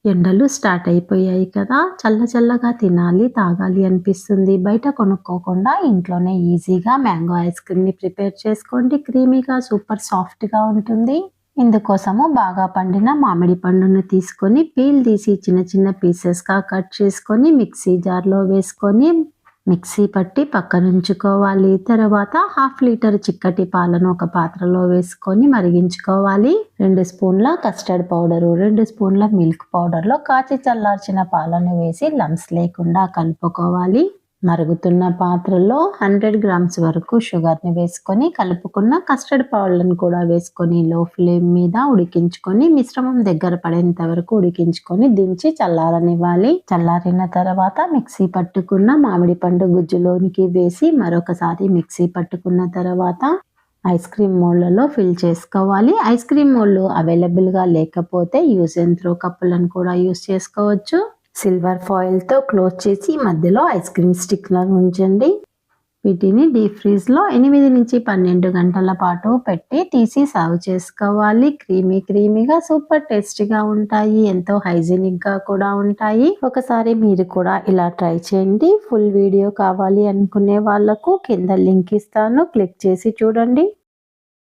ఎండలు స్టార్ట్ అయిపోయాయి కదా! చల్లగా తినాలి, తాగాలి అనిపిస్తుంది. బయట కొనుక్కోకుండా ఇంట్లోనే ఈజీగా మ్యాంగో ఐస్ క్రీమ్‌ని ప్రిపేర్ చేసుకోండి. క్రీమీగా సూపర్ సాఫ్ట్‌గా ఉంటుంది. ఇందుకోసము బాగా పండిన మామిడి పండును తీసుకొని పీల్ తీసి చిన్న చిన్న పీసెస్‌గా కట్ చేసుకొని మిక్సీ జార్‌లో వేసుకొని మిక్సీ పట్టి పక్కనుంచుకోవాలి. తర్వాత హాఫ్ లీటర్ చిక్కటి పాలను ఒక పాత్రలో వేసుకొని మరిగించుకోవాలి. 2 స్పూన్ల కస్టర్డ్ పౌడరు, 2 స్పూన్ల మిల్క్ పౌడర్‌లో కాచి చల్లార్చిన పాలను వేసి లంప్స్ లేకుండా కలుపుకోవాలి. మరుగుతున్న పాత్రలో 100 గ్రామ్స్ వరకు షుగర్‌ని వేసుకొని కలుపుకున్న కస్టర్డ్ పౌడర్‌ని కూడా వేసుకొని లో ఫ్లేమ్ మీద ఉడికించుకొని మిశ్రమం దగ్గర పడేంత వరకు ఉడికించుకొని దించి చల్లారనివ్వాలి. చల్లారిన తర్వాత మిక్సీ పట్టుకున్న మామిడి పండు గుజ్జులోనికి వేసి మరొకసారి మిక్సీ పట్టుకున్న తర్వాత ఐస్ క్రీమ్ మోల్డ్‌లలో ఫిల్ చేసుకోవాలి. ఐస్ క్రీమ్ మోల్డ్ అవైలబుల్‌గా లేకపోతే యూజ్ అండ్ త్రో కప్పులను కూడా యూజ్ చేసుకోవచ్చు. సిల్వర్ ఫాయిల్‌తో క్లోజ్ చేసి మధ్యలో ఐస్ క్రీమ్ స్టిక్‌లను ఉంచండి. వీటిని డీప్ ఫ్రీజ్‌లో 8-12 గంటల పాటు పెట్టి తీసి సర్వ్ చేసుకోవాలి. క్రీమీగా సూపర్ టేస్టీగా ఉంటాయి. ఎంతో హైజీనిక్‌గా కూడా ఉంటాయి. ఒకసారి మీరు కూడా ఇలా ట్రై చేయండి. ఫుల్ వీడియో కావాలి అనుకునే వాళ్ళకు కింద లింక్ ఇస్తాను. క్లిక్ చేసి చూడండి.